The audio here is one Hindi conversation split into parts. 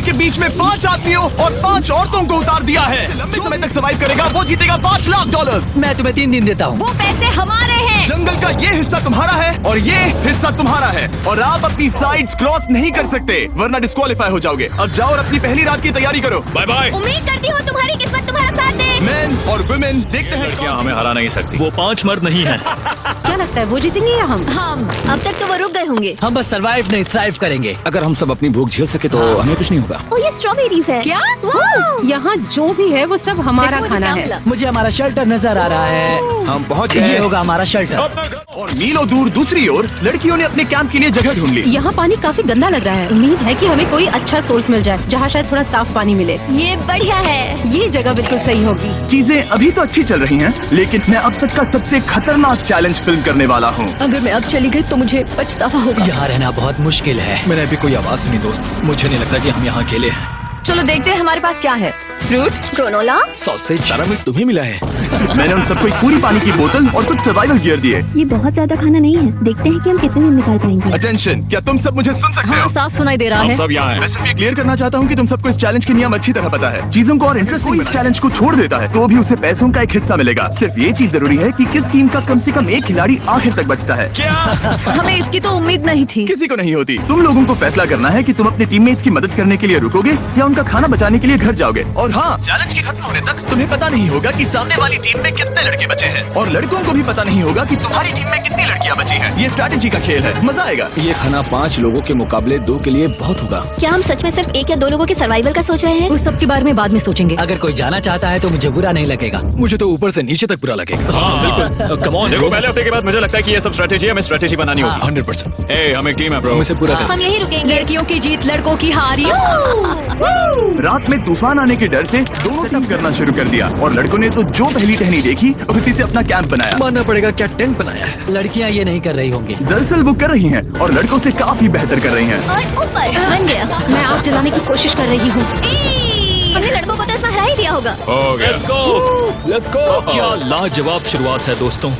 के बीच में 5 आदमियों और 5 औरतों को उतार दिया है। लंबे समय तक सर्वाइव करेगा वो जीतेगा $5 लाख। मैं तुम्हें 3 दिन देता हूँ। वो पैसे हमारे हैं। जंगल का ये हिस्सा तुम्हारा है और ये हिस्सा तुम्हारा है और आप अपनी साइड्स क्रॉस नहीं कर सकते वरना डिस्क्वालीफाई हो जाओगे। अब जाओ और अपनी पहली रात की तैयारी करो। Bye bye. उम्मीद करती हूँ तुम्हारी किस्मत तुम्हारा साथ दे। मेन और वुमेन देखते हैं क्या हमें हरा नहीं सकती। वो 5 मर्द नहीं है। क्या लगता है वो जीतेंगे या हम? अब तक तो वो रुक गए होंगे। हम बस सरवाइव नहीं थ्राइव करेंगे। अगर हम सब अपनी भूख झेल सके तो हमें कुछ नहीं होगा। ओ ये स्ट्रॉबेरीज है क्या? यहाँ जो भी है वो सब हमारा देखो, खाना क्या है। मिला? मुझे हमारा शेल्टर नजर आ रहा है। हम पहुँच ये गए। होगा हमारा शेल्टर। और मीलों दूर दूसरी ओर लड़कियों ने अपने कैंप के लिए जगह ढूंढ ली। यहाँ पानी काफी गंदा लग रहा है। उम्मीद है कि हमें कोई अच्छा सोर्स मिल जाए जहाँ शायद थोड़ा साफ पानी मिले। ये बढ़िया है। ये जगह बिल्कुल सही होगी। चीजें अभी तो अच्छी चल रही हैं, लेकिन मैं अब तक का सबसे खतरनाक चैलेंज फिल्म करने वाला हूँ। अगर मैं अब चली गई तो मुझे पछतावा होगा। यहाँ रहना बहुत मुश्किल है। मैंने अभी कोई आवाज सुनी दोस्त। मुझे नहीं लगता कि हम यहाँ अकेले हैं। चलो देखते हैं हमारे पास क्या है। Fruit, granola. सॉसेज सारा मीट तुम्हें मिला है। मैंने उन सबको एक पूरी पानी की बोतल और कुछ सर्वाइवल गियर दिए। ये बहुत ज्यादा खाना नहीं है। देखते हैं कि हम कितने दिन निकाल पाएंगे। अटेंशन, क्या तुम सब मुझे सुन सकते हो? साफ सुनाई दे रहा हम है। सब यहाँ मैं हैं। सिर्फ ये क्लियर करना चाहता हूँ कि तुम सबको इस चैलेंज के नियम अच्छी तरह पता है। चीजों को और इंटरेस्टिंग इस चैलेंज को छोड़ देता है तो भी उसे पैसों का एक हिस्सा मिलेगा। सिर्फ ये चीज जरूरी है कि किस टीम का कम से कम एक खिलाड़ी आखिर तक बचता है। हमें इसकी तो उम्मीद नहीं थी। किसी को नहीं होती। तुम लोगों को फैसला करना है कि तुम अपने टीममेट्स की मदद करने के लिए रुकोगे या उनका खाना बचाने के लिए घर जाओगे। और हाँ, चैलेंज के खत्म होने तक तुम्हें पता नहीं होगा कि सामने वाली टीम में कितने लड़के बचे हैं और लड़कों को भी पता नहीं होगा कि तुम्हारी टीम में कितनी लड़कियां बची हैं। ये स्ट्रैटेजी का खेल है, मजा आएगा। ये खाना 5 लोगों के मुकाबले 2 के लिए बहुत होगा। क्या हम सच में सिर्फ 1 या 2 लोगों के सर्वाइवल का सोच रहे हैं? उस सब के बारे में बाद में सोचेंगे। अगर कोई जाना चाहता है तो मुझे बुरा नहीं लगेगा। मुझे तो ऊपर से नीचे तक बुरा लगेगा। हाँ बिल्कुल। Come on. देखो पहले हफ्ते के बाद मुझे लगता है कि ये सब स्ट्रेटेजी हमें स्ट्रेटेजी बनानी होगी। 100%। ए हम एक टीम है ब्रो। हम इसे पूरा हम यही रुकेंगे। लड़कियों की जीत, लड़कों की हार। रात में तूफान आने के डर से दोनों सेटअप करना शुरू कर दिया और लड़कों ने तो जो पहली टहनी देखी उसी से अपना कैंप बनाया। मानना पड़ेगा क्या टेंट बनाया है। लड़कियाँ ये नहीं कर रही होंगी। दरअसल वो कर रही हैं और लड़कों से काफी बेहतर कर रही हैं। और ऊपर बन गया। मैं आग जलाने की कोशिश कर रही हूँ। हमने लड़कों को तो इसमें हरा ही दिया होगा। हो गया। Let's go. क्या लाजवाब शुरुआत है दोस्तों।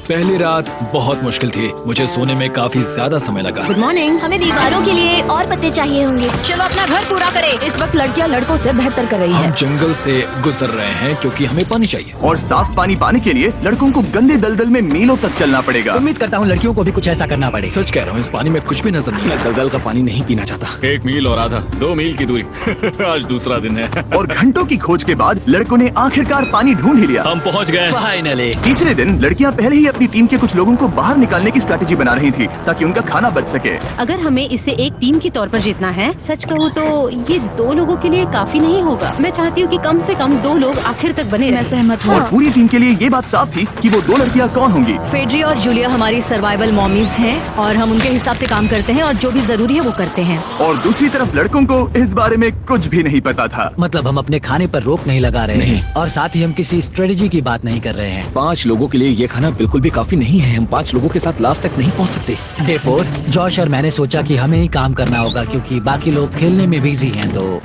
पहली रात बहुत मुश्किल थी। मुझे सोने में काफी ज्यादा समय लगा। Good morning. हमें दीवारों के लिए और पत्ते चाहिए होंगे। चलो अपना घर पूरा करें। इस वक्त लड़कियां लड़कों से बेहतर कर रही हम है। जंगल से गुजर रहे हैं क्योंकि हमें पानी चाहिए। और साफ पानी पाने के लिए लड़कों को गंदे दलदल में मीलों तक चलना पड़ेगा। उम्मीद करता हूँ लड़कियों को भी कुछ ऐसा करना पड़ेगा। सच कह रहा हूँ, इस पानी में कुछ भी नजर नहीं है। दलदल का पानी नहीं पीना चाहता। 1 मील और आधा 2 मील की दूरी। आज दूसरा दिन है। और घंटों की खोज के बाद लड़कों ने आखिरकार पानी ढूंढ ही लिया। हम पहुँच गए। फाइनली। तीसरे दिन लड़कियां पहले ही अपनी टीम के कुछ लोगों को बाहर निकालने की स्ट्रैटेजी बना रही थी ताकि उनका खाना बच सके। अगर हमें इसे एक टीम के तौर पर जीतना है, सच कहूँ तो ये 2 लोगों के लिए काफी नहीं होगा। मैं चाहती हूँ कि कम से कम 2 लोग आखिर तक बने मैं रहें। सहमत और हूँ। पूरी टीम के लिए ये बात साफ थी कि वो 2 लड़कियां कौन होंगी। फेड्री और जूलिया हमारी सर्वाइवल मॉमीज हैं और हम उनके हिसाब से काम करते हैं और जो भी जरूरी है वो करते हैं। और दूसरी तरफ लड़कों को इस बारे में कुछ भी नहीं पता था। मतलब हम अपने खाने पर रोक नहीं लगा रहे हैं और साथ ही हम किसी स्ट्रेटेजी की बात नहीं कर रहे हैं। 5 लोगों के लिए ये खाना बिल्कुल भी काफी नहीं है। हम 5 लोगों के साथ लास्ट तक नहीं पहुंच सकते। डे 4 जॉश और मैंने सोचा कि हमें ही काम करना होगा क्योंकि बाकी लोग खेलने में बिजी हैं। तो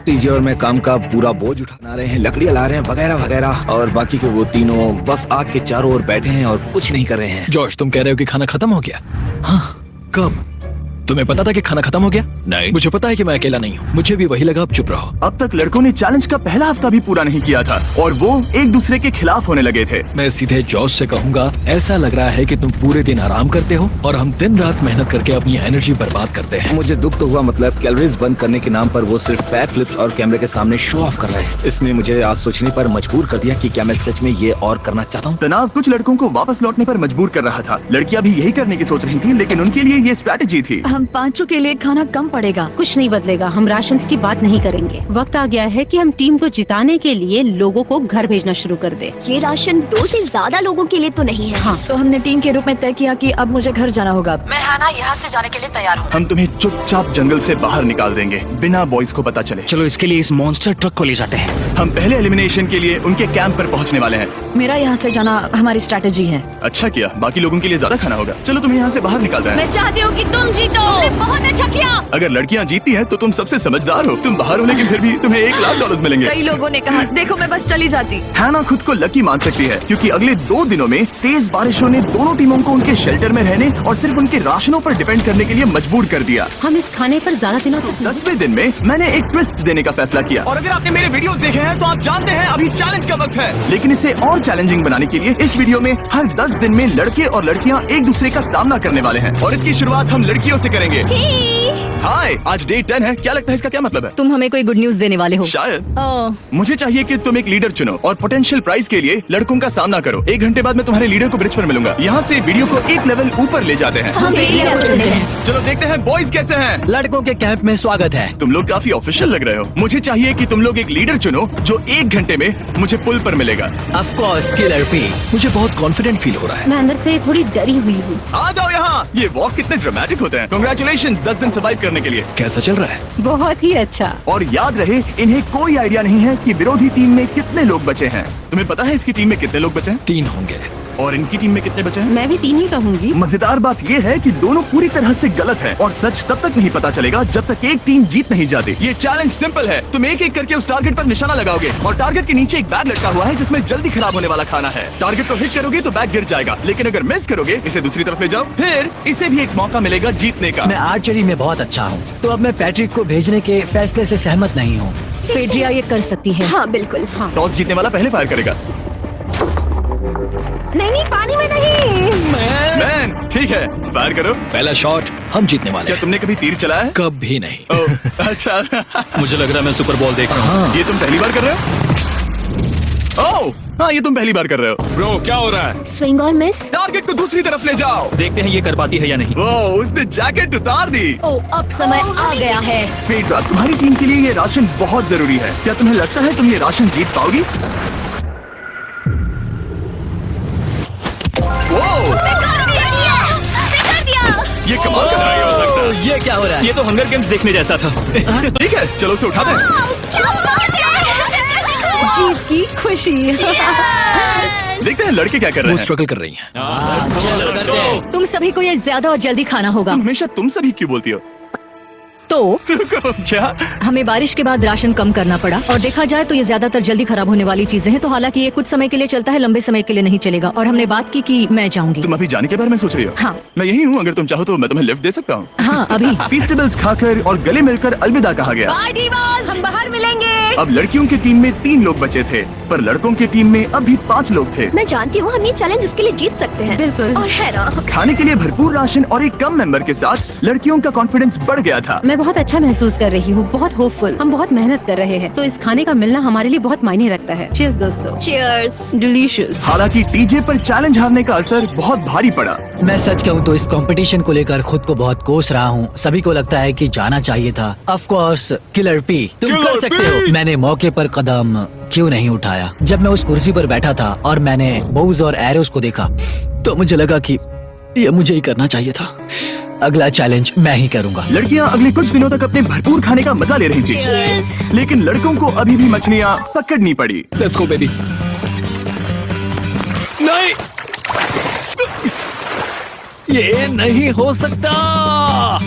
टीजे और मैं काम का पूरा बोझ उठा रहे हैं, लकड़ियाँ ला रहे हैं वगैरह वगैरह, और बाकी के वो तीनों बस आग के चारों ओर बैठे हैं और कुछ नहीं कर रहे हैं। जॉश, तुम कह रहे हो कि खाना खत्म हो गया? हाँ, कब? तुम्हें पता था कि खाना खत्म हो गया? नहीं। मुझे पता है कि मैं अकेला नहीं हूँ। मुझे भी वही लगा। अब चुप रहो। अब तक लड़कों ने चैलेंज का पहला हफ्ता भी पूरा नहीं किया था और वो एक दूसरे के खिलाफ होने लगे थे। मैं सीधे जॉश से कहूँगा, ऐसा लग रहा है कि तुम पूरे दिन आराम करते हो और हम दिन रात मेहनत करके अपनी एनर्जी बर्बाद करते हैं। मुझे दुख तो हुआ, मतलब कैलोरीज बंद करने के नाम पर वो सिर्फ बैक फ्लिप्स और कैमरे के सामने शो ऑफ कर रहे हैं। इसने मुझे आज सोचने पर मजबूर कर दिया कि क्या मैं सच में ये और करना चाहता हूँ। तनाव कुछ लड़कों को वापस लौटने पर मजबूर कर रहा था। लड़कियां भी यही करने की सोच रही थी, लेकिन उनके लिए ये स्ट्रैटेजी थी। हम 5 के लिए खाना कम पड़ेगा। कुछ नहीं बदलेगा। हम राशन की बात नहीं करेंगे। वक्त आ गया है कि हम टीम को जिताने के लिए लोगों को घर भेजना शुरू कर दे। ये राशन 2 से ज्यादा लोगों के लिए तो नहीं है। हाँ, तो हमने टीम के रूप में तय किया कि अब मुझे घर जाना होगा। मैं हाना यहाँ से जाने के लिए तैयार हूँ। हम तुम्हें चुपचाप जंगल से बाहर निकाल देंगे बिना बॉयज को पता चले। चलो इसके लिए इस मॉन्स्टर ट्रक को ले जाते हैं। हम पहले एलिमिनेशन के लिए उनके कैंप पर पहुंचने वाले हैं। मेरा यहाँ से जाना हमारी स्ट्रैटेजी है। अच्छा किया, बाकी लोगों के लिए ज्यादा खाना होगा। चलो तुम्हें यहाँ से बाहर निकालते हैं। मैं चाहती हूँ कि तुम जीतो। तुमने बहुत अच्छा किया। अगर लड़कियां जीती हैं तो तुम सबसे समझदार हो। तुम बाहर हो लेकिन फिर भी तुम्हें $1,00,000 मिलेंगे। कई लोगों ने कहा देखो मैं बस चली जाती। हैना खुद को लकी मान सकती है क्योंकि अगले 2 दिनों में तेज बारिशों ने दोनों टीमों को उनके शेल्टर में रहने और सिर्फ उनके राशनों पर डिपेंड करने के लिए मजबूर कर दिया। हम इस खाने पर ज्यादा दिनों तक 10वें दिन में मैंने एक ट्विस्ट देने का फैसला किया। और अगर आपने मेरे वीडियोस देखे हैं तो आप जानते हैं अभी चैलेंज का वक्त है। लेकिन इसे और चैलेंजिंग बनाने के लिए इस वीडियो में हर 10 दिन में लड़के और लड़कियां एक दूसरे का सामना करने वाले हैं और इसकी शुरुआत हम लड़कियों से करेंगे। हाय, आज डे 10 है। क्या लगता है इसका क्या मतलब है? तुम हमें कोई गुड न्यूज देने वाले हो शायद। ओह, मुझे चाहिए कि तुम एक लीडर चुनो और पोटेंशियल प्राइज के लिए लड़कों का सामना करो। 1 घंटे बाद मैं तुम्हारे लीडर को ब्रिज पर मिलूंगा। यहाँ से वीडियो को एक लेवल ऊपर ले जाते हैं। हम फेलियर को चुनते हैं। चलो देखते हैं बॉयज कैसे हैं। लड़कों के कैंप में स्वागत है। तुम लोग काफी ऑफिशियल लग रहे हो। मुझे चाहिए कि तुम लोग एक लीडर चुनो जो 1 घंटे में मुझे पुल पर मिलेगा। Of course killer P. मुझे बहुत कॉन्फिडेंट फील हो रहा है। मैं अंदर से थोड़ी डरी हुई हूँ। आ जाओ यहाँ। ये वॉक कितने ड्रामेटिक होते हैं। कांग्रेचुलेशंस 10 दिन सर्वाइव करने के लिए। कैसा चल रहा है? बहुत ही अच्छा। और याद रहे इन्हें कोई आइडिया नहीं है कि विरोधी टीम में कितने लोग बचे हैं। तुम्हें पता है इसकी टीम में कितने लोग बचे हैं? 3 होंगे। और इनकी टीम में कितने बचे हैं? मैं भी 3 ही कहूँगी। मजेदार बात ये है कि दोनों पूरी तरह से गलत है और सच तब तक नहीं पता चलेगा जब तक एक टीम जीत नहीं जाती। ये चैलेंज सिंपल है। तुम एक एक करके उस टारगेट पर निशाना लगाओगे और टारगेट के नीचे एक बैग लटका हुआ है जिसमें जल्दी खराब होने वाला खाना है। टारगेट को हिट करोगे तो बैग गिर जाएगा, लेकिन अगर मिस करोगे इसे दूसरी तरफ ले जाओ, फिर इसे भी एक मौका मिलेगा जीतने का। मैं आर्चरी में बहुत अच्छा हूँ, तो अब मैं पैट्रिक को भेजने के फैसले से सहमत नहीं हूँ। फेड्रिया ये कर सकती है। हाँ बिल्कुल। हाँ। टॉस जीतने वाला पहले फायर करेगा। नहीं, पानी में नहीं। मैन, ठीक है, फायर करो। पहला शॉट हम जीतने वाले क्या हैं। तुमने कभी तीर चलाया है? कभी नहीं। ओह, अच्छा। मुझे लग रहा है मैं सुपर बॉल देख रहा हूँ। ये तुम पहली बार कर रहे हो? ओह, हाँ, ये तुम पहली बार कर रहे हो। ब्रो क्या हो रहा है? स्विंग और मिस। टारगेट को दूसरी तरफ ले जाओ। देखते हैं ये कर पाती है या नहीं। ओह, उसने जैकेट उतार दी। ओह, अब समय आ गया है। फेड्रा, तुम्हारी टीम के लिए ये राशन बहुत जरूरी है। क्या तुम्हें लगता है तुम ये राशन जीत पाओगी? ओह, ये कमाल का नहीं हो सकता। ये क्या हो रहा है? ये तो हंगर गेम्स देखने जैसा था। ठीक है, चलो उसे उठा दें। जीत की खुशी। देखते हैं लड़के क्या कर वो रहे हैं। स्ट्रगल कर रही हैं। चलो करते हैं। तुम सभी को ये ज्यादा और जल्दी खाना होगा। तुम हमेशा तुम सभी क्यों बोलती हो? तो क्या? हमें बारिश के बाद राशन कम करना पड़ा और देखा जाए तो ये ज्यादातर जल्दी खराब होने वाली चीजें हैं। तो हालांकि ये कुछ समय के लिए चलता है, लंबे समय के लिए नहीं चलेगा। और हमने बात की कि मैं जाऊंगी। तुम अभी जाने के बारे में सोच रही हो? हाँ। मैं यही हूँ, अगर तुम चाहो तो मैं तुम्हें लिफ्ट दे सकता हूँ। हाँ, अभी। फीस्टेबल्स खाकर और गले मिलकर अलविदा कहा गया। हम बाहर मिलेंगे। अब लड़कियों की टीम में 3 लोग बचे थे, पर लड़कों की टीम में अब भी 5 लोग थे। मैं जानती हूँ हम ये चैलेंज उसके लिए जीत सकते हैं। बिल्कुल। और है ना। खाने के लिए भरपूर राशन और एक कम मेंबर के साथ लड़कियों का कॉन्फिडेंस बढ़ गया था। मैं बहुत अच्छा महसूस कर रही हूँ, बहुत होपफुल। हम बहुत मेहनत कर रहे हैं, तो इस खाने का मिलना हमारे लिए बहुत मायने रखता है। चीयर्स दोस्तों। चीयर्स। डिलीशियस। हालांकि टीजे पर चैलेंज हारने का असर बहुत भारी पड़ा। मैं सच कहूँ तो इस कंपटीशन को लेकर खुद को बहुत कोस रहा हूँ। सभी को लगता है कि जाना चाहिए था। ऑफ कोर्स किलर पी, तुम Killer कर सकते P! हो। मैंने मौके पर कदम क्यों नहीं उठाया? जब मैं उस कुर्सी पर बैठा था और मैंने बोव्स और एरोस को देखा तो मुझे लगा कि ये मुझे ही करना चाहिए था। अगला चैलेंज मैं ही करूंगा। लड़कियां अगले कुछ दिनों तक अपने भरपूर खाने का मजा ले रही थी, Cheers। लेकिन लड़कों को अभी भी मछलियां पकड़नी पड़ी। Let's go baby. नहीं, ये नहीं हो सकता।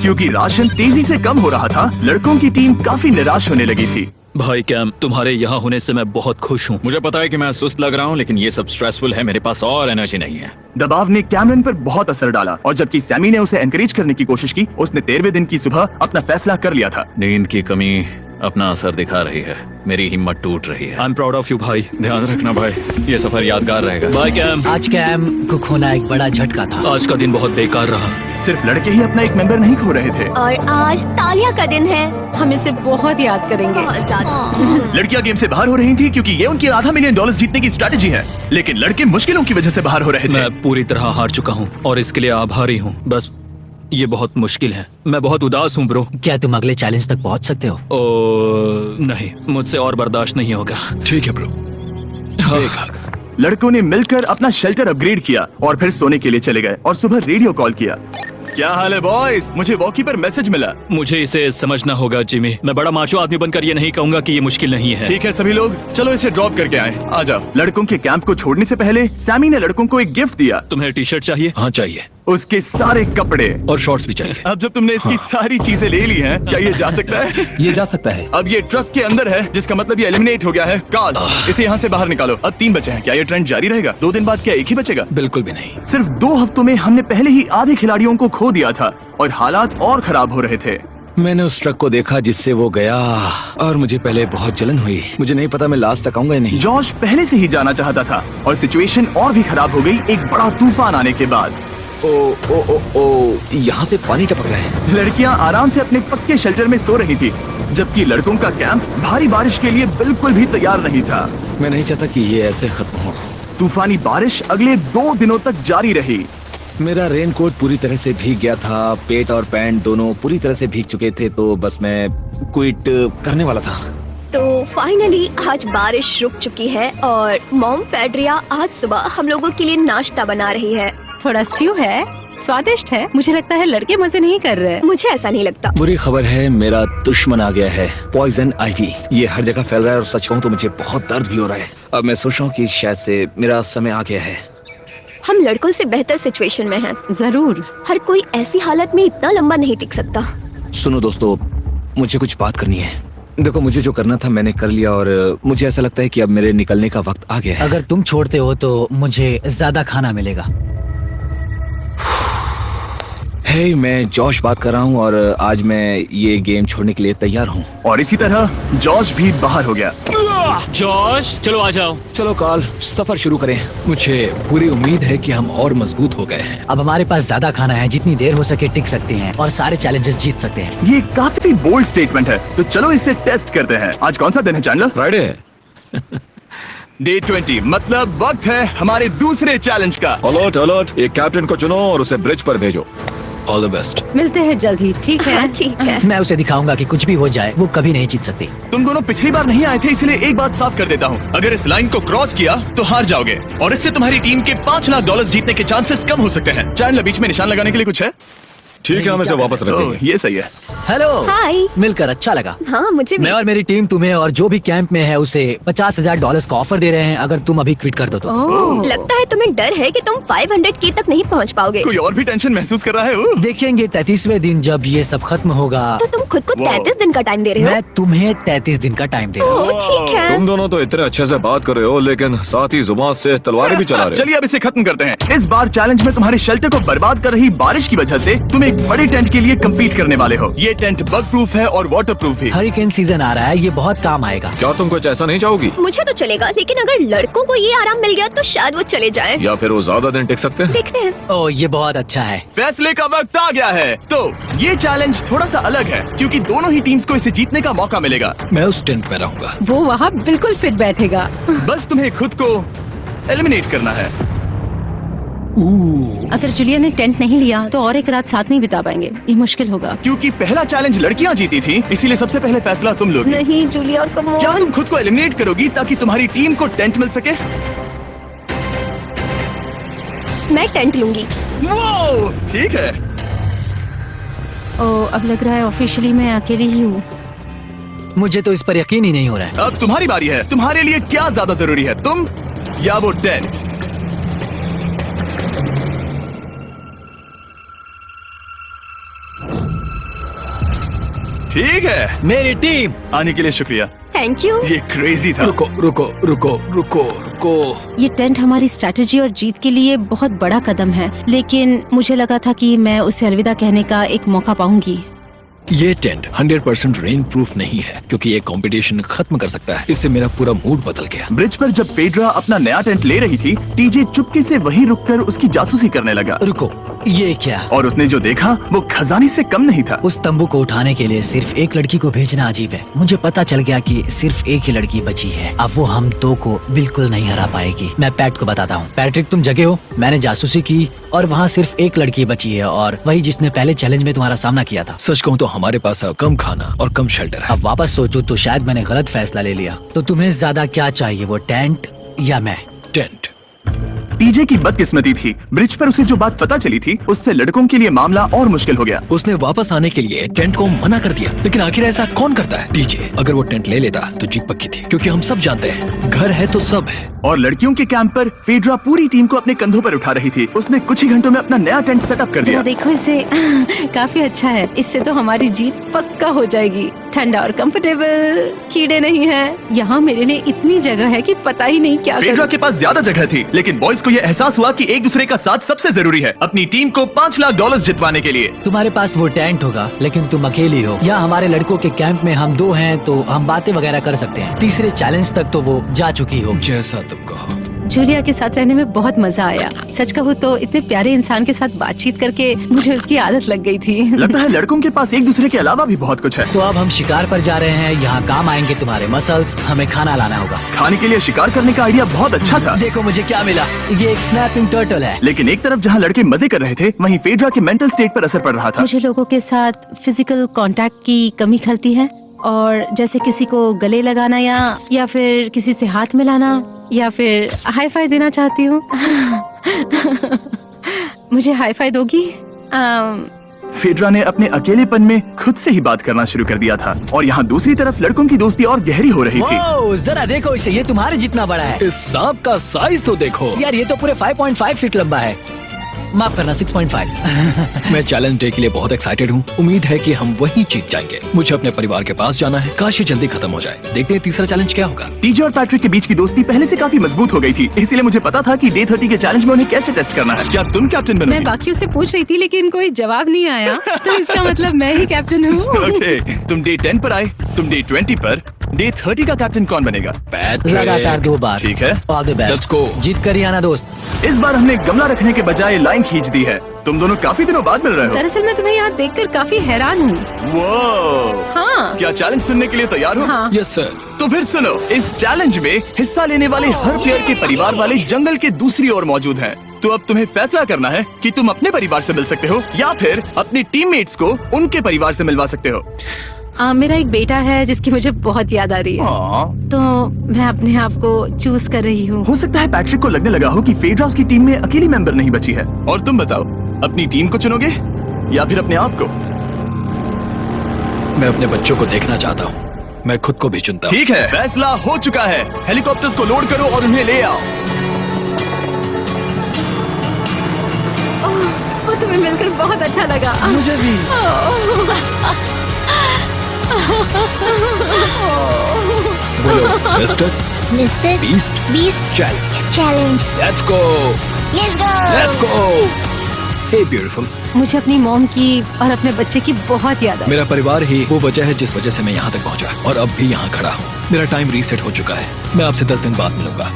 क्योंकि राशन तेजी से कम हो रहा था, लड़कों की टीम काफी निराश होने लगी थी। भाई कैम, तुम्हारे यहाँ होने से मैं बहुत खुश हूँ। मुझे पता है कि मैं सुस्त लग रहा हूँ, लेकिन ये सब स्ट्रेसफुल है। मेरे पास और एनर्जी नहीं है। दबाव ने कैमरन पर बहुत असर डाला और जबकि सैमी ने उसे एनकरेज करने की कोशिश की, उसने 13वें दिन की सुबह अपना फैसला कर लिया था। नींद की कमी अपना असर दिखा रही है। मेरी हिम्मत टूट रही है। I am proud of you भाई। ध्यान रखना भाई, ये सफर यादगार रहेगा। Bye cam. आज कैम को खोना एक बड़ा झटका था। आज का दिन बहुत बेकार रहा। सिर्फ लड़के ही अपना एक मेंबर नहीं खो रहे थे। और आज तालिया का दिन है। हम इसे बहुत याद करेंगे। बहुत ज्यादा। लड़कियां गेम से बाहर हो रही थी क्योंकि ये उनकी $500 मिलियन जीतने की स्ट्रैटेजी है, लेकिन लड़के मुश्किलों की वजह से बाहर हो रहे थे। मैं पूरी तरह हार चुका हूँ और इसके लिए आभारी हूँ। बस ये बहुत मुश्किल है। मैं बहुत उदास हूँ ब्रो। क्या तुम अगले चैलेंज तक पहुँच सकते हो? ओ नहीं, मुझसे और बर्दाश्त नहीं होगा। ठीक है ब्रो। लड़कों ने मिलकर अपना शेल्टर अपग्रेड किया और फिर सोने के लिए चले गए और सुबह रेडियो कॉल किया। क्या हाल है बॉयज? मुझे वॉकी पर मैसेज मिला। मुझे इसे समझना होगा जिमी। मैं बड़ा माचो आदमी बनकर ये नहीं कहूंगा कि ये मुश्किल नहीं है। ठीक है सभी लोग, चलो इसे ड्रॉप करके आए। आ जाओ। लड़कों के कैंप को छोड़ने से पहले सैमी ने लड़कों को एक गिफ्ट दिया। तुम्हें टी शर्ट चाहिए? हाँ चाहिए, उसके सारे कपड़े। और शॉर्ट्स भी चाहिए। अब जब तुमने इसकी सारी चीजें ले ली हैं, क्या ये जा सकता है? ये जा सकता है। अब ये ट्रक के अंदर है, जिसका मतलब ये एलिमिनेट हो गया है। कार्ल, इसे यहाँ से बाहर निकालो। अब 3 बचे हैं। क्या ये ट्रेंड जारी रहेगा? 2 दिन बाद क्या एक ही बचेगा? बिल्कुल भी नहीं। सिर्फ 2 हफ्तों में हमने पहले ही आधे खिलाड़ियों को खो दिया था और हालात और खराब हो रहे थे। मैंने उस ट्रक को देखा जिससे वो गया और मुझे पहले बहुत जलन हुई। मुझे नहीं पता मैं लास्ट तक आऊंगा या नहीं। जॉश पहले से ही जाना चाहता था और सिचुएशन और भी खराब हो गई एक बड़ा तूफान आने के बाद। ओ ओ ओ ओ, यहाँ से पानी टपक रहा है। लड़कियां आराम से अपने पक्के शेल्टर में सो रही थी, जबकि लड़कों का कैंप भारी बारिश के लिए बिल्कुल भी तैयार नहीं था। मैं नहीं चाहता कि ये ऐसे खत्म हो। तूफानी बारिश अगले 2 दिनों तक जारी रही। मेरा रेनकोट पूरी तरह से भीग गया था, पेट और पैंट दोनों पूरी तरह से भीग चुके थे, तो बस मैं क्विट करने वाला था। तो फाइनली आज बारिश रुक चुकी है और मॉम फेड्रिया आज सुबह हम लोगों के लिए नाश्ता बना रही है। थोड़ा स्ट्यू है, स्वादिष्ट है। मुझे लगता है लड़के मजे नहीं कर रहे। मुझे ऐसा नहीं लगता। बुरी खबर है, मेरा दुश्मन आ गया है, पॉइजन आइवी। ये हर जगह फैल रहा है और सच कहूँ तो मुझे बहुत दर्द भी हो रहा है। अब मैं सोच रहा हूँ कि शायद से मेरा समय आ गया है। हम लड़कों से बेहतर सिचुएशन में हैं। जरूर। हर कोई ऐसी हालत में इतना लंबा नहीं टिक सकता। सुनो दोस्तों, मुझे कुछ बात करनी है। देखो, मुझे जो करना था मैंने कर लिया और मुझे ऐसा लगता है कि अब मेरे निकलने का वक्त आ गया है। अगर तुम छोड़ते हो तो मुझे ज्यादा खाना मिलेगा। हे, मैं जॉश बात कर रहा हूँ और आज मैं ये गेम छोड़ने के लिए तैयार हूँ। और इसी तरह जॉश भी बाहर हो गया। जॉश, चलो आ जाओ। चलो कार्ल, सफर शुरू करें। मुझे पूरी उम्मीद है कि हम और मजबूत हो गए हैं। अब हमारे पास ज्यादा खाना है, जितनी देर हो सके टिक सकते हैं और सारे चैलेंजेस जीत सकते हैं। ये काफी बोल्ड स्टेटमेंट है, तो चलो इसे टेस्ट करते हैं। आज कौन सा दिन है चैंडलर? फ्राइडे है। डे 20, मतलब वक्त है हमारे दूसरे चैलेंज का। अलर्ट अलर्ट, एक कैप्टन को चुनो और उसे ब्रिज पर भेजो। All the best. मिलते हैं जल्द ही, ठीक है? हाँ, ठीक है। मैं उसे दिखाऊंगा कि कुछ भी हो जाए वो कभी नहीं जीत सकती। तुम दोनों पिछली बार नहीं आए थे, इसलिए एक बात साफ कर देता हूँ। अगर इस लाइन को क्रॉस किया तो हार जाओगे और इससे तुम्हारी टीम के $5 लाख जीतने के चांसेस कम हो सकते हैं। चैंडलर, बीच में निशान लगाने के लिए कुछ है? ठीक है, हम इसे वापस रख ओह, देंगे। ये सही है। हेलो। हाय। मिलकर अच्छा लगा। हाँ, मुझे भी। मैं और मेरी टीम तुम्हें और जो भी कैंप में है उसे $50,000 का ऑफर दे रहे हैं अगर तुम अभी क्विट कर दो तो। ओह, लगता है तुम्हें डर है कि तुम 500K तक नहीं पहुंच पाओगे। कोई और भी टेंशन महसूस कर रहा है? ओह। देखेंगे 33वें दिन जब ये सब खत्म होगा। तो तुम खुद को 33 दिन का टाइम दे रहे हो? मैं तुम्हें 33 दिन का टाइम दे रहा हूँ। ओह, ठीक है। तुम दोनों तो इतने अच्छे से बात कर रहे हो, लेकिन साथ ही जुबान से तलवारें भी चला रहे हो। चलिए अब इसे खत्म करते हैं। इस बार चैलेंज में तुम्हारे शेल्टर को बर्बाद कर रही बारिश की वजह से तुम एक बड़े टेंट के लिए compete करने वाले हो। ये टेंट बग प्रूफ है और वाटर प्रूफ भी। हरिकेन सीजन आ रहा है, ये बहुत काम आएगा। क्या तुम कुछ ऐसा नहीं चाहोगी? मुझे तो चलेगा, लेकिन अगर लड़कों को ये आराम मिल गया तो शायद वो चले जाएं। या फिर वो ज्यादा दिन टिक सकते हैं? देखते हैं। ओह, ये बहुत अच्छा है। फैसले का वक्त आ गया है। तो ये चैलेंज थोड़ा सा अलग है क्योंकि दोनों ही टीम्स को इसे जीतने का मौका मिलेगा। मैं उस टेंट में रहूंगा। वो वहाँ बिल्कुल फिट बैठेगा। बस तुम्हें खुद को एलिमिनेट करना है। अगर जूलिया ने टेंट नहीं लिया तो और एक रात साथ नहीं बिता पाएंगे। ये मुश्किल होगा। क्योंकि पहला चैलेंज लड़कियां जीती थी, इसीलिए सबसे पहले फैसला तुम लोगी। नहीं जूलिया, कम ऑन। क्या तुम खुद को एलिमिनेट करोगी ताकि तुम्हारी टीम को टेंट मिल सके? मैं टेंट लूंगी। वो ठीक है। ओह, अब लग रहा है ऑफिशियली मैं अकेली ही हूँ। मुझे तो इस पर यकीन ही नहीं हो रहा है। अब तुम्हारी बारी है। तुम्हारे लिए क्या ज्यादा जरूरी है, तुम या वो टेंट? ठीक है, मेरी टीम। आने के लिए शुक्रिया। Thank you. ये क्रेजी था। रुको रुको रुको रुको रुको। ये टेंट हमारी स्ट्रैटेजी और जीत के लिए बहुत बड़ा कदम है, लेकिन मुझे लगा था कि मैं उसे अलविदा कहने का एक मौका पाऊंगी। ये टेंट 100% रेन प्रूफ नहीं है क्योंकि ये कंपटीशन खत्म कर सकता है। इससे मेरा पूरा मूड बदल गया। ब्रिज पर जब फेड्रा अपना नया टेंट ले रही थी, टीजे चुपके से वहीं रुककर उसकी जासूसी करने लगा। रुको, ये क्या? और उसने जो देखा वो खजाने से कम नहीं था। उस तंबू को उठाने के लिए सिर्फ एक लड़की को भेजना अजीब है। मुझे पता चल गया कि सिर्फ एक ही लड़की बची है। अब वो हम दो को बिल्कुल नहीं हरा पाएगी। मैं पैट को बताता हूँ। पैट्रिक, तुम जगे हो? मैंने जासूसी की और वहाँ सिर्फ एक लड़की बची है और वही जिसने पहले चैलेंज में तुम्हारा सामना किया था। सच कहूँ तो हमारे पास अब कम खाना और कम शेल्टर है। अब वापस सोचो तो शायद मैंने गलत फैसला ले लिया। तो तुम्हें ज्यादा क्या चाहिए, वो टेंट या मैं? टेंट। टीजे की बदकिस्मती थी, ब्रिज पर उसे जो बात पता चली थी उससे लड़कों के लिए मामला और मुश्किल हो गया। उसने वापस आने के लिए टेंट को मना कर दिया, लेकिन आखिर ऐसा कौन करता है? टीजे अगर वो टेंट ले लेता तो जीत पक्की थी, क्योंकि हम सब जानते हैं घर है तो सब है। और लड़कियों के कैंप पर फेड्रा पूरी टीम को अपने कंधों पर उठा रही थी। उसने कुछ ही घंटों में अपना नया टेंट सेटअप कर दिया। देखो इसे काफी अच्छा है, इससे तो हमारी जीत पक्का हो जाएगी। ठंडा और कंफर्टेबल, कीड़े नहीं है, यहाँ मेरे लिए इतनी जगह है कि पता ही नहीं क्या फेड्रा करूं। के पास ज्यादा जगह थी, लेकिन बॉयज को यह एहसास हुआ कि एक दूसरे का साथ सबसे जरूरी है अपनी टीम को $5 लाख जितवाने के लिए। तुम्हारे पास वो टेंट होगा, लेकिन तुम अकेली हो। यहाँ हमारे लड़कों के कैंप में हम 2 हैं, तो हम बातें वगैरह कर सकते हैं। तीसरे चैलेंज तक तो वो जा चुकी हो। जैसा तुम कहो। जूलिया के साथ रहने में बहुत मजा आया। सच कहूँ तो इतने प्यारे इंसान के साथ बातचीत करके मुझे उसकी आदत लग गई थी। लगता है लड़कों के पास एक दूसरे के अलावा भी बहुत कुछ है। तो अब हम शिकार पर जा रहे हैं। यहाँ काम आएंगे तुम्हारे मसल्स। हमें खाना लाना होगा। खाने के लिए शिकार करने का आइडिया बहुत अच्छा था। देखो मुझे क्या मिला, ये एक स्नैपिंग टर्टल है। लेकिन एक तरफ जहाँ लड़के मजे कर रहे थे, वहीं फेड्रा के मेंटल स्टेट पर असर पड़ रहा था। मुझे लोगों के साथ फिजिकल कांटेक्ट की कमी खलती है, और जैसे किसी को गले लगाना या फिर किसी से हाथ मिलाना या फिर हाई फाई देना चाहती हूँ। मुझे हाई फाई दोगी? फेड्रा ने अपने अकेलेपन में खुद से ही बात करना शुरू कर दिया था, और यहाँ दूसरी तरफ लड़कों की दोस्ती और गहरी हो रही थी। ओह, जरा देखो इसे, ये तुम्हारे जितना बड़ा है। इस सांप का साइज तो देखो यार ये तो पूरे 5.5 फीट लंबा है। माफ करना, 6.5। मैं चैलेंज डे के लिए बहुत एक्साइटेड हूँ। उम्मीद है कि हम वहीं जीत जाएंगे। मुझे अपने परिवार के पास जाना है। काश ये जल्दी खत्म हो जाए। देखते हैं तीसरा चैलेंज क्या होगा। टीजे और पैट्रिक के बीच की दोस्ती पहले से काफी मजबूत हो गई थी, इसीलिए मुझे पता था कि डे 30 के चैलेंज में उन्हें कैसे टेस्ट करना है। क्या तुम कैप्टन मैं बनोगी? बाकियों से पूछ रही थी, लेकिन कोई जवाब नहीं आया, तो इसका मतलब मैं ही कैप्टन हूँ। ओके, तुम डे 10 पर आए, तुम डे 20 पर। डे 30 का कैप्टन कौन बनेगा? पैट्रिक। लगातार 2 बार। ठीक है। All the best. Let's go। जीत कर ही आना दोस्त। इस बार हमने गमला रखने के बजाय लाइन खींच दी है। तुम दोनों काफी दिनों बाद मिल रहे हो। दरअसल मैं तुम्हें यहाँ देखकर काफी हैरान हूँ। वो हाँ। क्या चैलेंज सुनने के लिए तैयार हो? हाँ। Yes sir. तो फिर सुनो, इस चैलेंज में हिस्सा लेने वाले हर प्लेयर के परिवार वाले जंगल के दूसरी ओर मौजूद हैं। तो अब तुम्हें फैसला करना है कि तुम अपने परिवार से मिल सकते हो या फिर अपने टीममेट्स को उनके परिवार से मिलवा सकते हो। मेरा एक बेटा है जिसकी मुझे बहुत याद आ रही है, तो मैं अपने आप को चूज कर रही हूँ। हो सकता है पैट्रिक को लगने लगा हो कि फेड्रा उसकी टीम में अकेली मेंबर नहीं बची है। और तुम बताओ, अपनी टीम को चुनोगे या फिर अपने आप को? मैं अपने बच्चों को देखना चाहता हूँ। मैं खुद को भी चुनता हूँ। ठीक है, फैसला हो चुका है। हेलीकॉप्टर्स को लोड करो और उन्हें ले आओ। वो तुम्हें मिलकर बहुत अच्छा लगा। मुझे भी। बोलो mister mister Beast Beast challenge. Challenge. Let's go. Let's go. Let's go. Hey beautiful. मुझे अपनी मॉम की और अपने बच्चे की बहुत याद आई। मेरा परिवार ही वो वजह है जिस वजह से मैं यहाँ तक पहुँचा, और अब भी यहाँ खड़ा हूँ। मेरा टाइम रीसेट हो चुका है। मैं आपसे 10 दिन बाद मिलूंगा।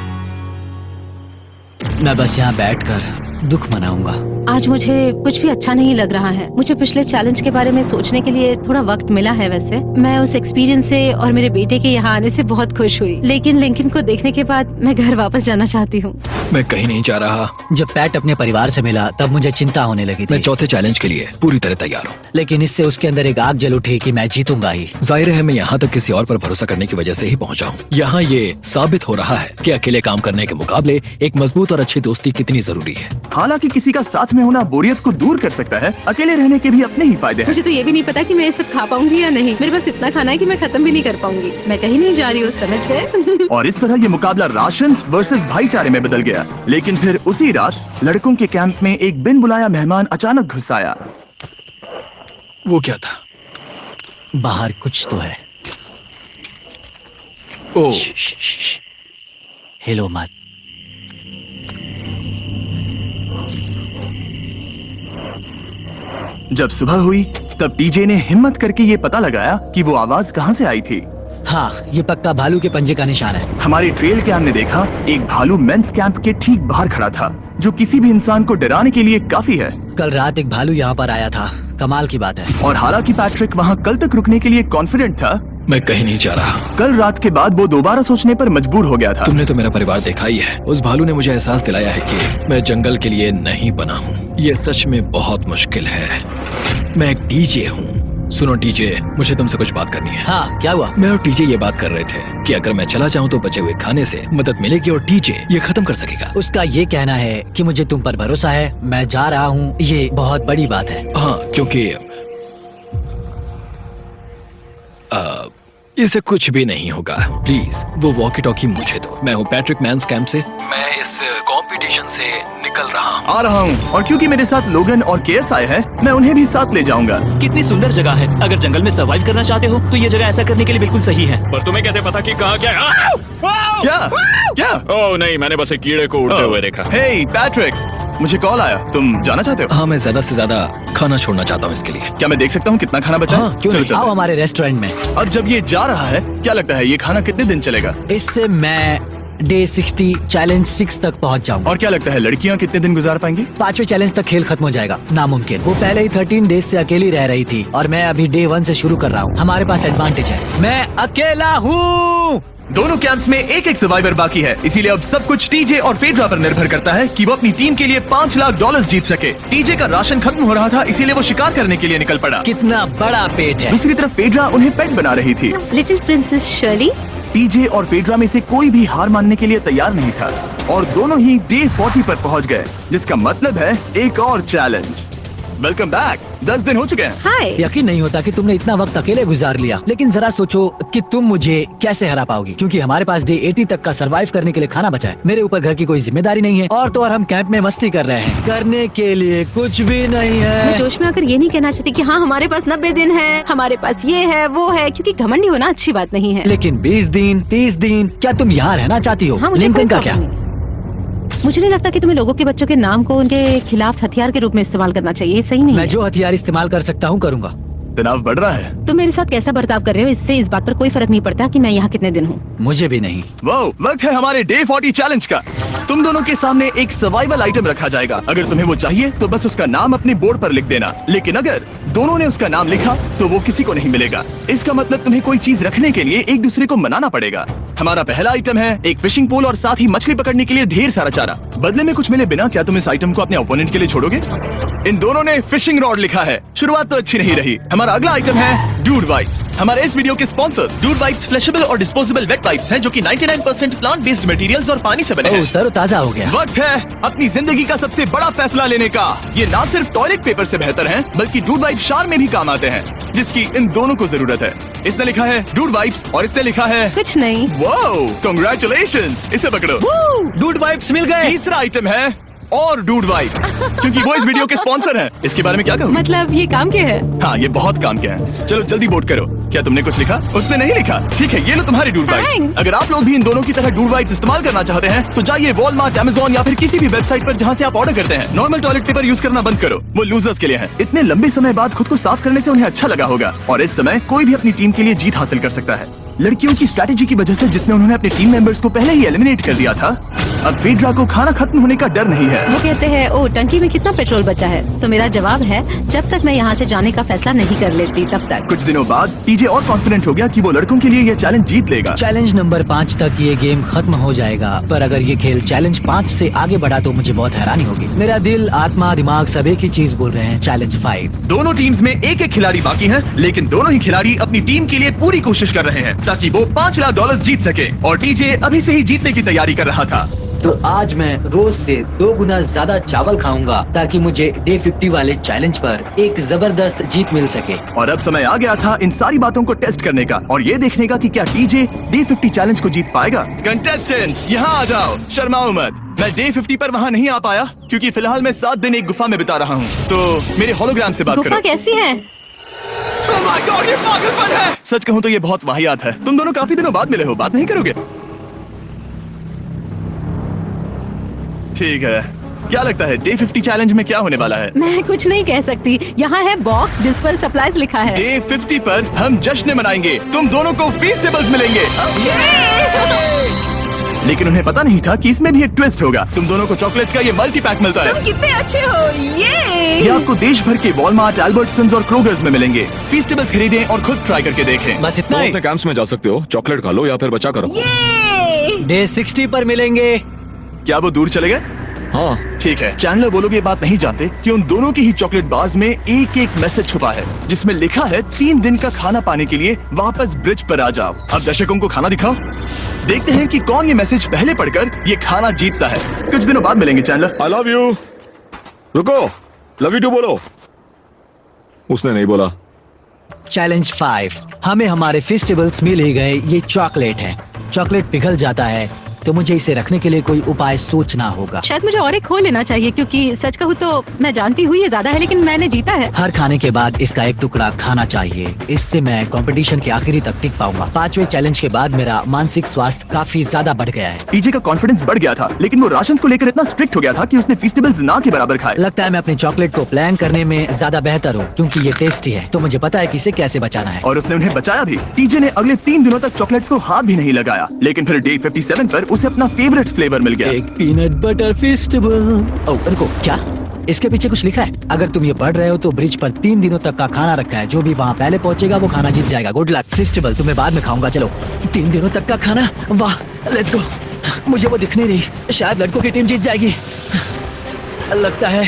मैं बस यहाँ बैठकर दुख मनाऊंगा। आज मुझे कुछ भी अच्छा नहीं लग रहा है। मुझे पिछले चैलेंज के बारे में सोचने के लिए थोड़ा वक्त मिला है। वैसे मैं उस एक्सपीरियंस से और मेरे बेटे के यहाँ आने से बहुत खुश हुई, लेकिन लिंकन को देखने के बाद मैं घर वापस जाना चाहती हूँ। मैं कहीं नहीं जा रहा। जब पैट अपने परिवार से मिला तब मुझे चिंता होने लगी मैं थी, चौथे चैलेंज के लिए पूरी तरह तैयार हूँ। लेकिन इससे उसके अंदर एक आग जल उठी कि मैं जीतूंगा ही। जाहिर है मैं यहाँ तक किसी और पर भरोसा करने की वजह से ही पहुँचा हूँ। यहाँ ये साबित हो रहा है कि अकेले काम करने के मुकाबले एक मजबूत और अच्छी दोस्ती कितनी जरूरी है। हालांकि किसी का साथ में होना बोरियत को दूर कर सकता है, अकेले रहने के भी अपने ही फायदे हैं। मुझे तो ये भी नहीं पता कि मैं ये सब खा पाऊंगी या नहीं। मेरे पास इतना खाना है कि मैं खत्म भी नहीं कर पाऊंगी। मैं कहीं नहीं जा रही हूँ, समझ गए? और इस तरह ये मुकाबला राशंस वर्सेस भाईचारे में बदल गया। लेकिन फिर उसी रात लड़कों के कैंप में एक बिन बुलाया मेहमान अचानक घुस आया। वो क्या था? बाहर कुछ तो है। ओ, हिलो मत। जब सुबह हुई तब टीजे ने हिम्मत करके ये पता लगाया कि वो आवाज कहाँ से आई थी। हाँ, ये पक्का भालू के पंजे का निशान है। हमारे ट्रेल कैम ने देखा एक भालू मेंस कैंप के ठीक बाहर खड़ा था, जो किसी भी इंसान को डराने के लिए काफी है। कल रात एक भालू यहाँ पर आया था, कमाल की बात है। और हालांकि पैट्रिक वहाँ कल तक रुकने के लिए कॉन्फिडेंट था, मैं कहीं नहीं जा रहा। कल रात के बाद वो दोबारा सोचने पर मजबूर हो गया था। तुमने तो मेरा परिवार देखा ही है। उस भालू ने मुझे एहसास दिलाया है कि मैं जंगल के लिए नहीं बना हूँ। ये सच में बहुत मुश्किल है। मैं एक डीजे हूँ, सुनो टीजे, मुझे तुमसे कुछ बात करनी है। हाँ, क्या हुआ? मैं और टीजे ये बात कर रहे थे कि अगर मैं चला जाऊँ तो बचे हुए खाने से मदद मिलेगी और टीजे ये खत्म कर सकेगा। उसका ये कहना है कि मुझे तुम पर भरोसा है, मैं जा रहा हूँ, ये बहुत बड़ी बात है। हाँ, क्योंकि इसे कुछ भी नहीं होगा। प्लीज वो वॉकी टॉकी मुझे दो। मैं हूँ पैट्रिक मैन्स कैंप से। मैं इस कंपटीशन से निकल रहा हूँ। आ रहा हूँ, और क्योंकि मेरे साथ लोगन और केएस आए हैं, मैं उन्हें भी साथ ले जाऊंगा। कितनी सुंदर जगह है। अगर जंगल में सर्वाइव करना चाहते हो तो ये जगह ऐसा करने के लिए बिल्कुल सही है। पर तुम्हें कैसे पता कि कहाँ क्या है? क्या क्या? ओह नहीं, मैंने बस एक कीड़े को उड़ते हुए देखा। हे पैट्रिक, मुझे कॉल आया, तुम जाना चाहते हो? हाँ, मैं ज्यादा से ज्यादा खाना छोड़ना चाहता हूँ इसके लिए। क्या मैं देख सकता हूँ कितना खाना बचा है? हाँ, क्यों चलो नहीं? चलो। आओ हमारे रेस्टोरेंट में। अब जब ये जा रहा है, क्या लगता है ये खाना कितने दिन चलेगा? इससे मैं डे 60 चैलेंज 6 तक पहुंच जाऊंगा। और क्या लगता है लड़कियाँ कितने दिन गुजार पाएंगी? 5वें चैलेंज तक खेल खत्म हो जाएगा। नामुमकिन। वो पहले ही 13 डेज से अकेली रह रही थी और मैं अभी डे 1 से शुरू कर रहा हूँ। हमारे पास एडवांटेज है, मैं अकेला हूँ। दोनों कैंप्स में एक एक सर्वाइवर बाकी है, इसीलिए अब सब कुछ टीजे और फेड्रा पर निर्भर करता है कि वो अपनी टीम के लिए $5 लाख जीत सके। टीजे का राशन खत्म हो रहा था, इसीलिए वो शिकार करने के लिए निकल पड़ा। कितना बड़ा पेट है। दूसरी तरफ फेड्रा उन्हें पेट बना रही थी। Little princess Shirley. टीजे और फेड्रा में से कोई भी हार मानने के लिए तैयार नहीं था और दोनों ही डे 40 पर पहुंच गए, जिसका मतलब है एक और चैलेंज। Welcome back. 10 दिन हो चुके हैं। हाय। यकीन नहीं होता कि तुमने इतना वक्त अकेले गुजार लिया, लेकिन जरा सोचो कि तुम मुझे कैसे हरा पाओगी, क्योंकि हमारे पास डे 80 तक का सरवाइव करने के लिए खाना बचा है। मेरे ऊपर घर की कोई जिम्मेदारी नहीं है और तो और हम कैंप में मस्ती कर रहे हैं। करने के लिए कुछ भी नहीं मैं है। जोश में आकर ये नहीं कहना चाहती कि हाँ हमारे पास 90 दिन है, हमारे पास ये है वो है, क्योंकि घमंडी होना अच्छी बात नहीं है। लेकिन 20 दिन 30 दिन, क्या तुम यहाँ रहना चाहती हो? हाँ, मुझे लिंकन कोई का क्या? प्रॉब्लम नहीं। मुझे नहीं लगता कि तुम्हें लोगों के बच्चों के नाम को उनके खिलाफ हथियार के रूप में इस्तेमाल करना चाहिए। ये सही नहीं मैं है। जो हथियार इस्तेमाल कर सकता हूँ करूँगा। तनाव बढ़ रहा है। तुम मेरे साथ कैसा बर्ताव कर रहे हो, इससे इस बात पर कोई फर्क नहीं पड़ता कि मैं यहाँ कितने दिन हूँ। मुझे भी नहीं। वो वक्त है हमारे डे 40 चैलेंज का। तुम दोनों के सामने एक सर्वाइवल आइटम रखा जाएगा। अगर तुम्हें वो चाहिए तो बस उसका नाम अपने बोर्ड पर लिख देना, लेकिन अगर दोनों ने उसका नाम लिखा तो वो किसी को नहीं मिलेगा। इसका मतलब तुम्हें कोई चीज रखने के लिए एक दूसरे को मनाना पड़ेगा। हमारा पहला आइटम है एक फिशिंग पोल और साथ ही मछली पकड़ने के लिए ढेर सारा चारा। बदले में कुछ मिले बिना क्या तुम इस आइटम को अपने ओपोनेंट के लिए छोड़ोगे? इन दोनों ने फिशिंग रॉड लिखा है। शुरुआत तो अच्छी नहीं रही। हमारा अगला आइटम है डूड वाइप्स। हमारे इस वीडियो के स्पॉन्सर्स डूड वाइप्स फ्लैशेबल और डिस्पोजेबल वेट वाइप्स हैं, जो कि 99% प्लांट बेस्ड मटेरियल्स और पानी से बने हैं। तरोताजा हो गया। वक्त है अपनी जिंदगी का सबसे बड़ा फैसला लेने का। ये ना सिर्फ टॉयलेट पेपर से बेहतर हैं, बल्कि डूड वाइप शार में भी काम आते हैं, जिसकी इन दोनों को जरूरत है। इसने लिखा है डूड वाइप्स और इसने लिखा है कुछ नहीं। Wow, congratulations. इसे पकड़ो। डूड वाइप्स मिल गए। तीसरा आइटम है और डूड वाइप्स, क्योंकि वो इस वीडियो के स्पॉन्सर हैं। इसके बारे में क्या कहूँ? मतलब ये काम क्या है? हाँ, ये बहुत काम क्या है। चलो जल्दी वोट करो। क्या तुमने कुछ लिखा? उसने नहीं लिखा। ठीक है, ये लो तुम्हारी डूड वाइप्स। Thanks. अगर आप लोग भी इन दोनों की तरह डूड वाइप्स इस्तेमाल करना चाहते हैं तो जाइए वॉलमार्ट, अमेज़न या फिर किसी भी वेबसाइट पर जहाँ से आप ऑर्डर करते हैं। नॉर्मल टॉयलेट पेपर यूज करना बंद करो, वो लूजर्स के लिए है। इतने लंबे समय बाद खुद को साफ करने से उन्हें अच्छा लगा होगा और इस समय कोई भी अपनी टीम के लिए जीत हासिल कर सकता है। लड़कियों की स्ट्रैटेजी की वजह से, जिसमें उन्होंने अपने टीम मेंबर्स को पहले ही एलिमिनेट कर दिया था, अब फेड्रा को खाना खत्म होने का डर नहीं है। वो कहते हैं ओ टंकी में कितना पेट्रोल बचा है, तो मेरा जवाब है जब तक मैं यहाँ से जाने का फैसला नहीं कर लेती तब तक। कुछ दिनों बाद टीजे और कॉन्फिडेंट हो गया कि वो लड़कों के लिए ये चैलेंज जीत लेगा। चैलेंज नंबर 5 तक ये गेम खत्म हो जाएगा, पर अगर ये खेल चैलेंज 5 से आगे बढ़ा तो मुझे बहुत हैरानी होगी। मेरा दिल, आत्मा, दिमाग सब एक ही चीज बोल रहे हैं, चैलेंज 5। दोनों टीम्स में एक एक खिलाड़ी बाकी हैं, लेकिन दोनों ही खिलाड़ी अपनी टीम के लिए पूरी कोशिश कर रहे हैं ताकि वो $5 लाख जीत सके, और टीजे अभी से ही जीतने की तैयारी कर रहा था। तो आज मैं रोज से 2 गुना ज्यादा चावल खाऊंगा ताकि मुझे डे 50 वाले चैलेंज पर एक जबरदस्त जीत मिल सके। और अब समय आ गया था इन सारी बातों को टेस्ट करने का और ये देखने का कि क्या टीजे डे 50 चैलेंज को जीत पाएगा। कंटेस्टेंट्स यहाँ आ जाओ, शर्माओ मत। मैं डे 50 पर वहाँ नहीं आ पाया क्योंकि फिलहाल मैं 7 दिन एक गुफा में बिता रहा हूँ, तो मेरे होलोग्राम से बात गुफा करो। कैसी है? Oh my God, ये पागलपन है। सच कहूँ तो ये बहुत वाहियात है। तुम दोनों काफी दिनों बाद मिले हो, बात नहीं करोगे? ठीक है, क्या लगता है डे 50 चैलेंज में क्या होने वाला है? मैं कुछ नहीं कह सकती। यहाँ है बॉक्स जिस पर सप्लाईज लिखा है। डे 50 पर हम जश्न मनाएंगे, तुम दोनों को फीस्टेबल्स मिलेंगे। लेकिन उन्हें पता नहीं था कि इसमें भी एक ट्विस्ट होगा। तुम दोनों को चॉकलेट्स का ये मल्टी पैक मिलता है। तुम कितने अच्छे हो। ये आपको देश भर के वॉलमार्ट, एल्बर्टसन्स और क्रोगर्स में मिलेंगे। फीस्टेबल्स खरीदें और खुद ट्राई करके देखें। बस इतना तुम ही। अपने कैंप्स में जा सकते हो, चॉकलेट खा लो या फिर बचा करो। डे 60 पर मिलेंगे। क्या वो दूर चले गए? हाँ ठीक है, चैंडलर वो लोग ये बात नहीं जानते कि उन दोनों की ही चॉकलेट बार्स में एक एक मैसेज छुपा है जिसमें लिखा है 3 दिन का खाना पाने के लिए वापस ब्रिज पर आ जाओ। अब दर्शकों को खाना दिखाओ, देखते हैं कि कौन ये मैसेज पहले पढ़कर ये खाना जीतता है। कुछ दिनों बाद मिलेंगे चैंडलर। I love you. रुको, लव यू टू बोलो। उसने नहीं बोला। चैलेंज 5, हमें हमारे फेस्टिवल्स मिल ही गए। ये चॉकलेट है, चॉकलेट पिघल जाता है तो मुझे इसे रखने के लिए कोई उपाय सोचना होगा। शायद मुझे और एक खो लेना चाहिए, क्योंकि सच कहूँ तो मैं जानती हूँ ये ज्यादा है, लेकिन मैंने जीता है। हर खाने के बाद इसका एक टुकड़ा खाना चाहिए, इससे मैं कंपटीशन के आखिरी तक टिक पाऊंगा। 5वें चैलेंज के बाद मेरा मानसिक स्वास्थ्य काफी ज्यादा बढ़ गया है। टीजे का कॉन्फिडेंस बढ़ गया था, लेकिन वो राशन को लेकर इतना स्ट्रिक्ट हो गया था कि उसने फेस्टिवल्स ना के बराबर खाए। लगता है मैं अपने चॉकलेट को प्लान करने में ज्यादा बेहतर हूँ, क्योंकि ये टेस्टी है तो मुझे पता है कि इसे कैसे बचाना है। और उसने उन्हें बचाया भी। टीजे ने अगले 3 दिनों तक चॉकलेट्स को हाथ भी नहीं लगाया, लेकिन फिर डे 57 पर उसे अपना फेवरेट फ्लेवर मिल गया। एक पीनट बटर फेस्टिवल। ओह रुको, क्या इसके पीछे कुछ लिखा है? अगर तुम ये पढ़ रहे हो तो ब्रिज पर 3 दिनों तक का खाना रखा है, जो भी वहाँ पहले पहुँचेगा वो खाना जीत जाएगा। Good luck. फेस्टिवल तुम्हें बाद में खाऊंगा। चलो 3 दिनों तक का खाना, वाह लेट्स गो। मुझे वो दिख नहीं रही, शायद लड़कों की टीम जीत जाएगी। लगता है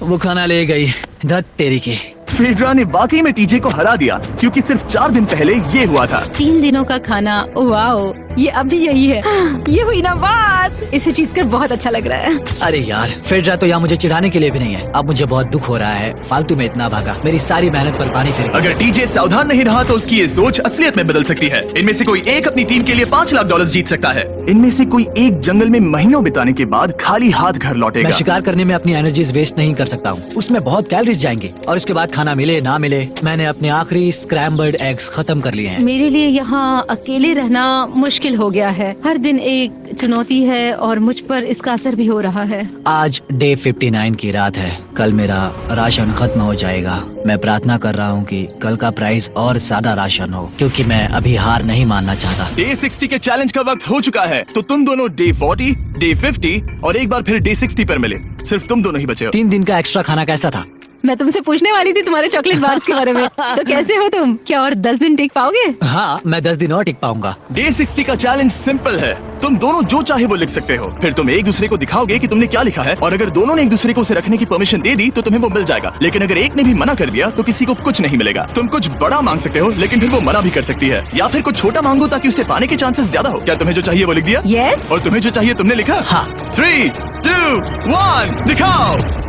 वो खाना ले गई। धत तेरी की। फेड्रा ने वाकई में टीजे को हरा दिया, क्योंकि सिर्फ 4 दिन पहले ये हुआ था। 3 दिनों का खाना, वाओ, ये अभी यही है। ये हुई ना बात। इसे जीतकर बहुत अच्छा लग रहा है। अरे यार, फेड्रा तो यहाँ मुझे चिढ़ाने के लिए भी नहीं है। अब मुझे बहुत दुख हो रहा है, फालतू में इतना भागा, मेरी सारी मेहनत पर पानी फिर गया। अगर टीजे सावधान नहीं रहा तो उसकी ये सोच असलियत में बदल सकती है। इनमें से कोई एक अपनी टीम के लिए $5 लाख जीत सकता है। इनमें से कोई एक जंगल में महीनों बिताने के बाद खाली हाथ घर लौटेगा। मैं शिकार करने में अपनी एनर्जीज वेस्ट नहीं कर सकता हूँ, उसमें बहुत कैलोरीज जाएंगी और उसके बाद खाना मिले ना मिले। मैंने अपने आखिरी स्क्रैम्बल्ड एग्स खत्म कर लिए हैं। मेरे लिए यहाँ अकेले रहना मुश्किल हो गया है। हर दिन एक चुनौती है और मुझ पर इसका असर भी हो रहा है। आज डे 59 की रात है, कल मेरा राशन खत्म हो जाएगा। मैं प्रार्थना कर रहा हूँ कि कल का प्राइस और ज्यादा राशन हो, क्योंकि मैं अभी हार नहीं मानना चाहता। डे 60 के चैलेंज का वक्त हो चुका है, तो तुम दोनों डे 40, डे 50 और एक बार फिर डे 60 पर मिले। सिर्फ तुम दोनों ही बचे हो। 3 दिन का एक्स्ट्रा खाना कैसा था? मैं तुमसे पूछने वाली थी तुम्हारे चॉकलेट बार्स के बारे में। तो कैसे हो तुम? क्या और 10 दिन टिक पाओगे? हाँ, मैं 10 दिन और टिक पाऊंगा। डे 60 का चैलेंज सिंपल है, तुम दोनों जो चाहे वो लिख सकते हो। फिर तुम एक दूसरे को दिखाओगे कि तुमने क्या लिखा है, और अगर दोनों ने एक दूसरे को उसे रखने की परमिशन दे दी तो तुम्हें वो मिल जाएगा। लेकिन अगर एक ने भी मना कर दिया तो किसी को कुछ नहीं मिलेगा। तुम कुछ बड़ा मांग सकते हो, लेकिन फिर वो मना भी कर सकती है, या फिर कुछ छोटा मांगो ताकि उसे पाने के चांसेस ज्यादा हो। क्या तुम्हें जो चाहिए वो लिख दिया? यस। और तुम्हें जो चाहिए तुमने लिखा? हाँ। 3, 2, 1 दिखाओ।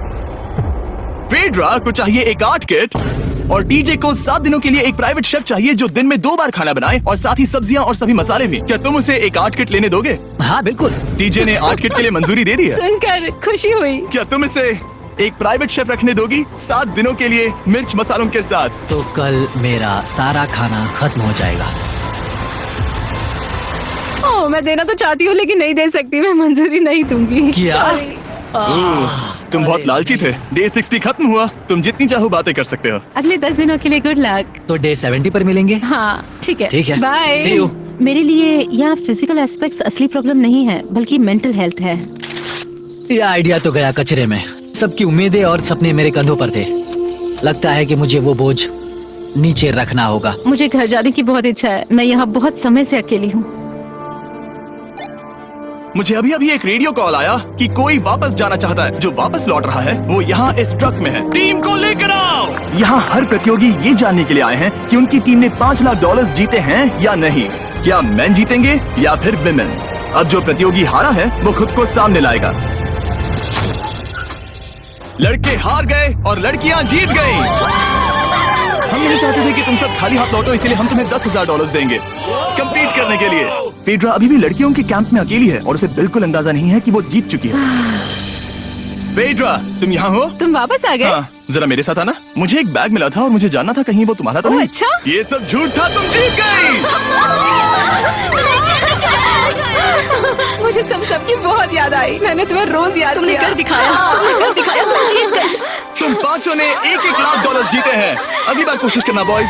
फेड्रा को चाहिए एक आर्ट किट और टीजे को 7 दिनों के लिए एक प्राइवेट शेफ चाहिए जो दिन में 2 बार खाना बनाए और साथ ही सब्जियां और सभी मसाले भी। क्या तुम उसे एक आर्ट किट लेने दोगे? हाँ बिल्कुल। टीजे ने आर्ट किट के लिए मंजूरी दे दी है। सुनकर खुशी हुई। क्या तुम इसे एक प्राइवेट शेफ रखने दोगी 7 दिनों के लिए मिर्च मसालों के साथ? तो कल मेरा सारा खाना खत्म हो जाएगा। ओह, मैं देना तो चाहती हूँ लेकिन नहीं दे सकती। मैं मंजूरी नहीं दूंगी। क्या? Sorry। तुम बहुत लालची थे। डे 60 खत्म हुआ, तुम जितनी चाहो बातें कर सकते हो। अगले 10 दिनों के लिए गुड लक। तो डे 70 पर मिलेंगे। हाँ ठीक है। ठीक है। बाय। See you। मेरे लिए यहाँ फिजिकल एस्पेक्ट्स असली प्रॉब्लम नहीं है, बल्कि मेंटल हेल्थ है। ये आइडिया तो गया कचरे में। सबकी उम्मीदें और सपने मेरे कंधों पर थे। लगता है कि मुझे वो बोझ नीचे रखना होगा। मुझे घर जाने की बहुत इच्छा है। मैं यहाँ बहुत समय से अकेली हूँ। मुझे अभी अभी एक रेडियो कॉल आया कि कोई वापस जाना चाहता है। जो वापस लौट रहा है वो यहाँ इस ट्रक में है। टीम को लेकर आओ। यहाँ हर प्रतियोगी ये जानने के लिए आए हैं कि उनकी टीम ने $5 लाख जीते हैं या नहीं। क्या मैन जीतेंगे या फिर विमेन? अब जो प्रतियोगी हारा है वो खुद को सामने लाएगा। लड़के हार गए और लड़कियां जीत गईं। हम नहीं चाहते थे कि तुम सब खाली हाथ लौटो, इसलिए हम तुम्हें $10,000 देंगे कंप्लीट करने के लिए। फेड्रा अभी भी लड़कियों के कैंप में अकेली है और उसे बिल्कुल अंदाजा नहीं है कि वो जीत चुकी है। फेड्रा, तुम यहाँ हो? तुम वापस आ गए? हाँ, जरा मेरे साथ आना। मुझे एक बैग मिला था और मुझे जानना था कहीं वो तुम्हारा तो ओह, नहीं। अच्छा? ये सब झूठ था, तुम जीत गई। मुझे सबकी बहुत याद आई। मैंने तुम्हें रोज याद तुमने किया। कर दिखाया, तुमने कर दिखाया, तुम जीत गए। तुम 5 ने $1-1 लाख जीते हैं। अगली बार कोशिश करना बॉयज।